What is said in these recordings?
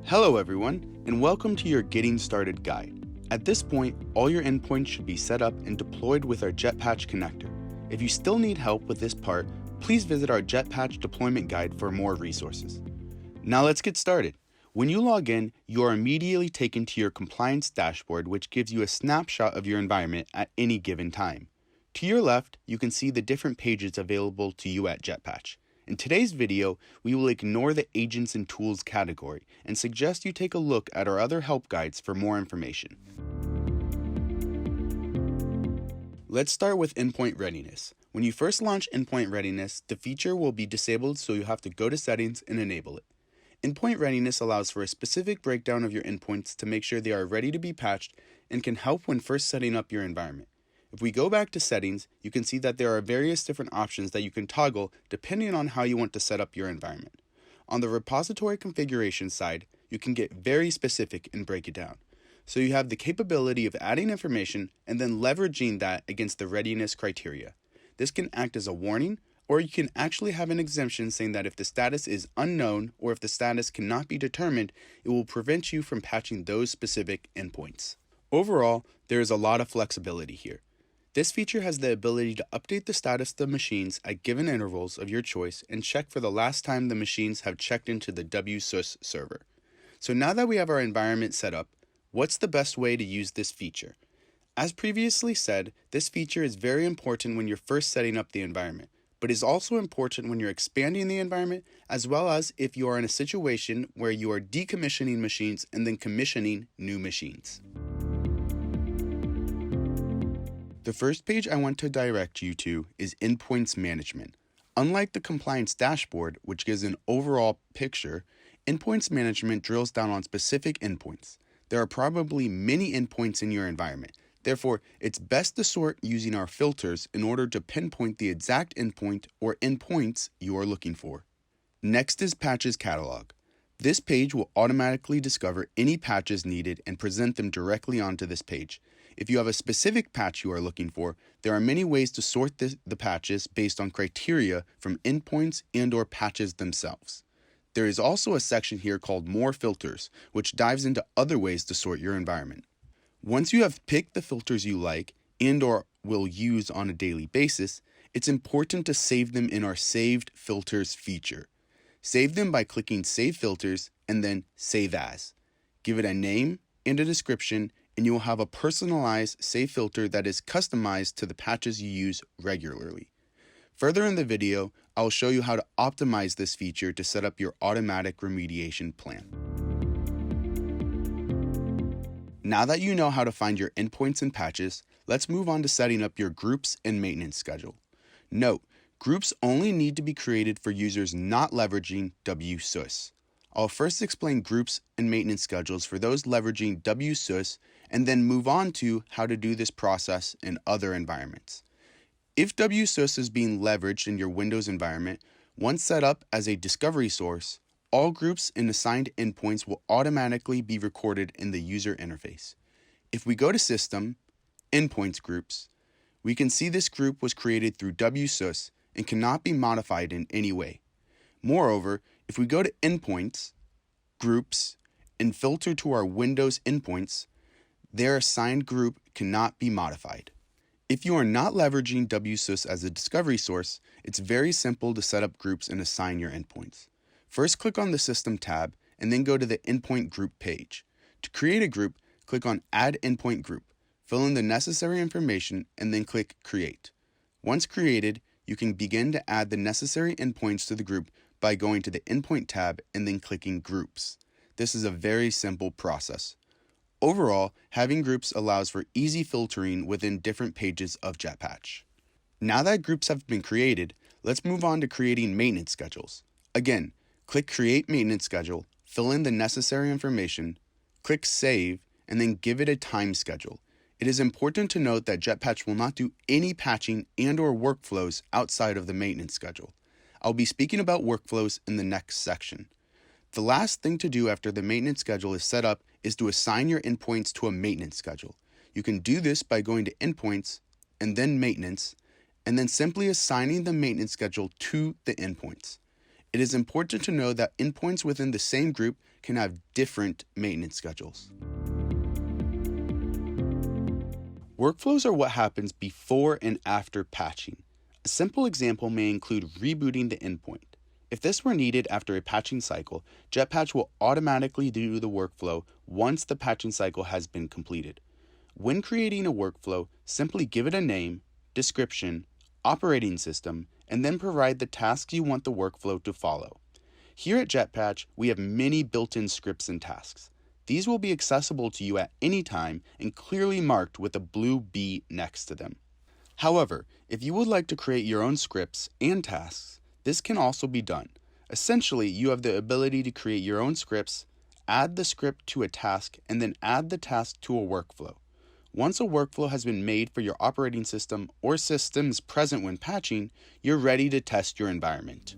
Hello everyone, and welcome to your Getting Started guide. At this point, all your endpoints should be set up and deployed with our JetPatch connector. If you still need help with this part, please visit our JetPatch deployment guide for more resources. Now let's get started. When you log in, you are immediately taken to your compliance dashboard, which gives you a snapshot of your environment at any given time. To your left, you can see the different pages available to you at JetPatch. In today's video, we will ignore the Agents and Tools category and suggest you take a look at our other help guides for more information. Let's start with Endpoint Readiness. When you first launch Endpoint Readiness, the feature will be disabled, so you have to go to Settings and enable it. Endpoint Readiness allows for a specific breakdown of your endpoints to make sure they are ready to be patched and can help when first setting up your environment. If we go back to Settings, you can see that there are various different options that you can toggle depending on how you want to set up your environment. On the repository configuration side, you can get very specific and break it down. So you have the capability of adding information and then leveraging that against the readiness criteria. This can act as a warning, or you can actually have an exemption saying that if the status is unknown or if the status cannot be determined, it will prevent you from patching those specific endpoints. Overall, there is a lot of flexibility here. This feature has the ability to update the status of the machines at given intervals of your choice and check for the last time the machines have checked into the WSUS server. So now that we have our environment set up, what's the best way to use this feature? As previously said, this feature is very important when you're first setting up the environment, but is also important when you're expanding the environment, as well as if you are in a situation where you are decommissioning machines and then commissioning new machines. The first page I want to direct you to is Endpoints Management. Unlike the Compliance Dashboard, which gives an overall picture, Endpoints Management drills down on specific endpoints. There are probably many endpoints in your environment. Therefore, it's best to sort using our filters in order to pinpoint the exact endpoint or endpoints you are looking for. Next is Patches Catalog. This page will automatically discover any patches needed and present them directly onto this page. If you have a specific patch you are looking for, there are many ways to sort the patches based on criteria from endpoints and/or patches themselves. There is also a section here called More Filters, which dives into other ways to sort your environment. Once you have picked the filters you like and/or will use on a daily basis, it's important to save them in our Saved Filters feature. Save them by clicking Save Filters and then Save As. Give it a name and a description, and you will have a personalized save filter that is customized to the patches you use regularly. Further in the video, I will show you how to optimize this feature to set up your automatic remediation plan. Now that you know how to find your endpoints and patches, let's move on to setting up your groups and maintenance schedule. Note, groups only need to be created for users not leveraging WSUS. I'll first explain groups and maintenance schedules for those leveraging WSUS and then move on to how to do this process in other environments. If WSUS is being leveraged in your Windows environment, once set up as a discovery source, all groups and assigned endpoints will automatically be recorded in the user interface. If we go to System, Endpoints Groups, we can see this group was created through WSUS and cannot be modified in any way. Moreover, if we go to Endpoints, Groups, and filter to our Windows endpoints, their assigned group cannot be modified. If you are not leveraging WSUS as a discovery source, it's very simple to set up groups and assign your endpoints. First, click on the System tab and then go to the Endpoint Group page. To create a group, click on Add Endpoint Group, fill in the necessary information, and then click Create. Once created, you can begin to add the necessary endpoints to the group by going to the Endpoint tab and then clicking Groups. This is a very simple process. Overall, having groups allows for easy filtering within different pages of JetPatch. Now that groups have been created, let's move on to creating maintenance schedules. Again, click Create Maintenance Schedule, fill in the necessary information, click Save, and then give it a time schedule. It is important to note that JetPatch will not do any patching and/or workflows outside of the maintenance schedule. I'll be speaking about workflows in the next section. The last thing to do after the maintenance schedule is set up is to assign your endpoints to a maintenance schedule. You can do this by going to Endpoints and then Maintenance, and then simply assigning the maintenance schedule to the endpoints. It is important to know that endpoints within the same group can have different maintenance schedules. Workflows are what happens before and after patching. A simple example may include rebooting the endpoint. If this were needed after a patching cycle, JetPatch will automatically do the workflow once the patching cycle has been completed. When creating a workflow, simply give it a name, description, operating system, and then provide the tasks you want the workflow to follow. Here at JetPatch, we have many built-in scripts and tasks. These will be accessible to you at any time and clearly marked with a blue B next to them. However, if you would like to create your own scripts and tasks, this can also be done. Essentially, you have the ability to create your own scripts, add the script to a task, and then add the task to a workflow. Once a workflow has been made for your operating system or systems present when patching, you're ready to test your environment.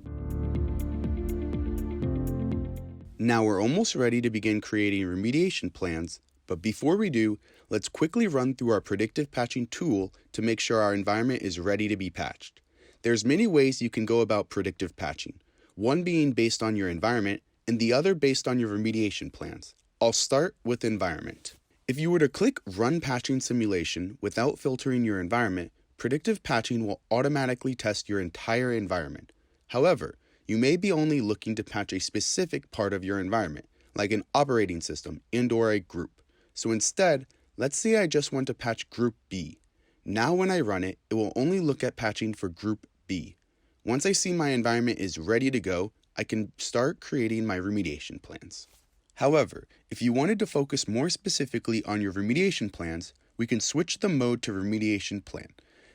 Now we're almost ready to begin creating remediation plans, but before we do, let's quickly run through our predictive patching tool to make sure our environment is ready to be patched. There's many ways you can go about predictive patching, one being based on your environment and the other based on your remediation plans. I'll start with environment. If you were to click Run Patching Simulation without filtering your environment, predictive patching will automatically test your entire environment. However, you may be only looking to patch a specific part of your environment, like an operating system and/or a group. So instead, let's say I just want to patch Group B. Now when I run it, it will only look at patching for Group B. Once I see my environment is ready to go, I can start creating my remediation plans. However, if you wanted to focus more specifically on your remediation plans, we can switch the mode to Remediation Plan.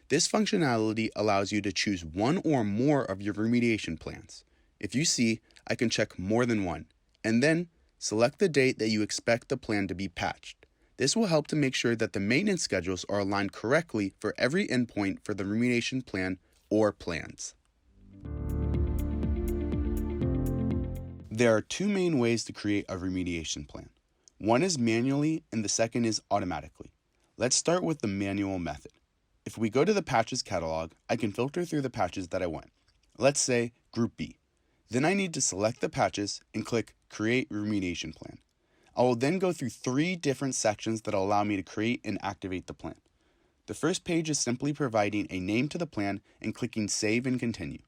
This functionality allows you to choose one or more of your remediation plans. If you see, I can check more than one, and then select the date that you expect the plan to be patched. This will help to make sure that the maintenance schedules are aligned correctly for every endpoint for the remediation plan or plans. There are two main ways to create a remediation plan. One is manually and the second is automatically. Let's start with the manual method. If we go to the patches catalog, I can filter through the patches that I want. Let's say Group B. Then I need to select the patches and click Create Remediation Plan. I will then go through 3 different sections that allow me to create and activate the plan. The first page is simply providing a name to the plan and clicking Save and Continue.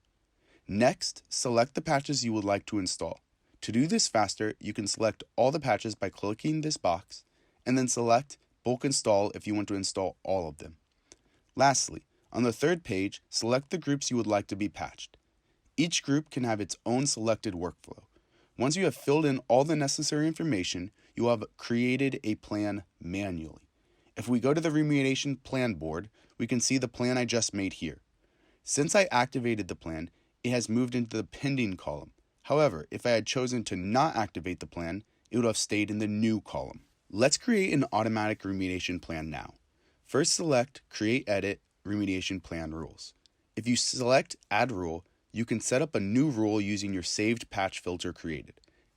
Next, select the patches you would like to install. To do this faster, you can select all the patches by clicking this box, and then select Bulk Install if you want to install all of them. Lastly, on the third page, select the groups you would like to be patched. Each group can have its own selected workflow. Once you have filled in all the necessary information, you will have created a plan manually. If we go to the Remediation Plan board, we can see the plan I just made here. Since I activated the plan, it has moved into the pending column. However, if I had chosen to not activate the plan, it would have stayed in the new column. Let's create an automatic remediation plan now. First select Create Edit Remediation Plan Rules. If you select Add Rule, you can set up a new rule using your saved patch filter created.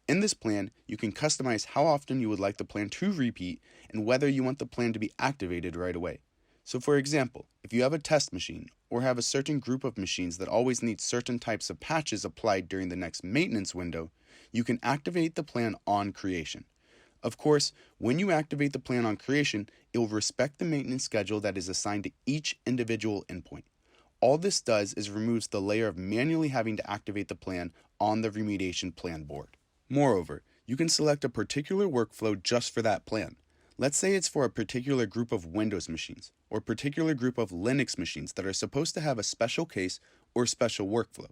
In this plan, you can customize how often you would like the plan to repeat and whether you want the plan to be activated right away. So for example, if you have a test machine or have a certain group of machines that always need certain types of patches applied during the next maintenance window, you can activate the plan on creation. Of course, when you activate the plan on creation, it will respect the maintenance schedule that is assigned to each individual endpoint. All this does is removes the layer of manually having to activate the plan on the remediation plan board. Moreover, you can select a particular workflow just for that plan. Let's say it's for a particular group of Windows machines or a particular group of Linux machines that are supposed to have a special case or special workflow.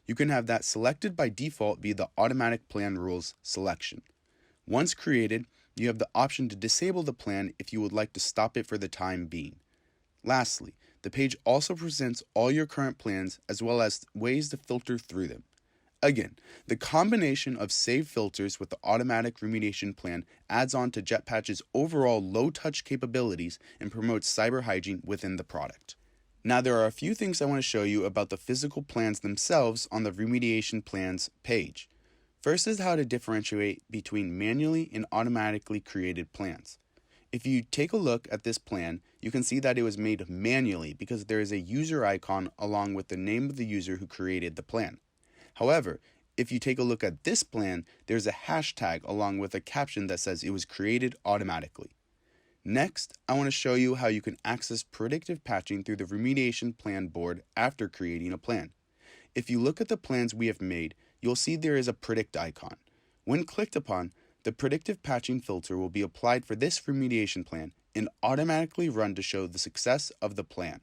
You can have that selected by default via the automatic plan rules selection. Once created, you have the option to disable the plan if you would like to stop it for the time being. Lastly, the page also presents all your current plans as well as ways to filter through them. Again, the combination of save filters with the automatic remediation plan adds on to JetPatch's overall low-touch capabilities and promotes cyber hygiene within the product. Now there are a few things I want to show you about the physical plans themselves on the Remediation Plans page. First is how to differentiate between manually and automatically created plans. If you take a look at this plan, you can see that it was made manually because there is a user icon along with the name of the user who created the plan. However, If you take a look at this plan, there's a hashtag along with a caption that says it was created automatically. Next, I want to show you how you can access predictive patching through the Remediation Plan board after creating a plan. If you look at the plans we have made, you'll see there is a predict icon. When clicked upon, the predictive patching filter will be applied for this remediation plan and automatically run to show the success of the plan.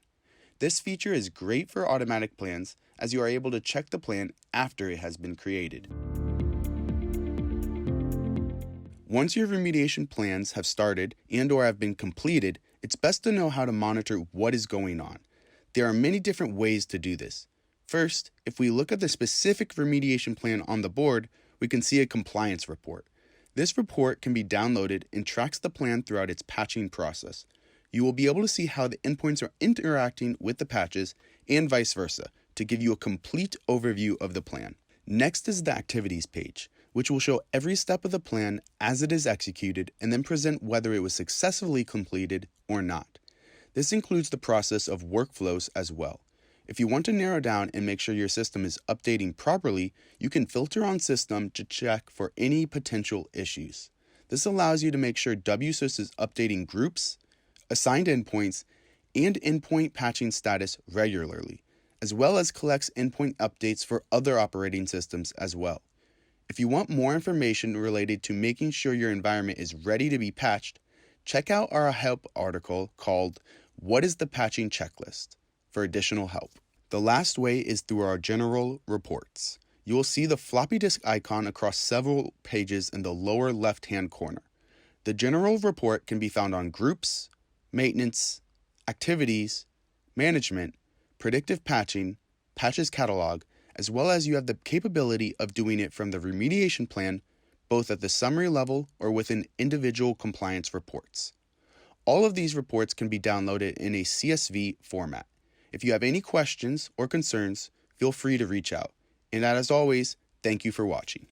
This feature is great for automatic plans as you are able to check the plan after it has been created. Once your remediation plans have started and/or have been completed, it's best to know how to monitor what is going on. There are many different ways to do this. First, if we look at the specific remediation plan on the board, we can see a compliance report. This report can be downloaded and tracks the plan throughout its patching process. You will be able to see how the endpoints are interacting with the patches and vice versa to give you a complete overview of the plan. Next is the activities page, which will show every step of the plan as it is executed and then present whether it was successfully completed or not. This includes the process of workflows as well. If you want to narrow down and make sure your system is updating properly, you can filter on system to check for any potential issues. This allows you to make sure WSYS is updating groups, assigned endpoints, and endpoint patching status regularly, as well as collects endpoint updates for other operating systems as well. If you want more information related to making sure your environment is ready to be patched, check out our help article called "What is the Patching Checklist?" for additional help. The last way is through our general reports. You will see the floppy disk icon across several pages in the lower left-hand corner. The general report can be found on Groups, Maintenance, Activities, Management, Predictive Patching, Patches Catalog, as well as you have the capability of doing it from the remediation plan, both at the summary level or within individual compliance reports. All of these reports can be downloaded in a CSV format. If you have any questions or concerns, feel free to reach out. And as always, thank you for watching.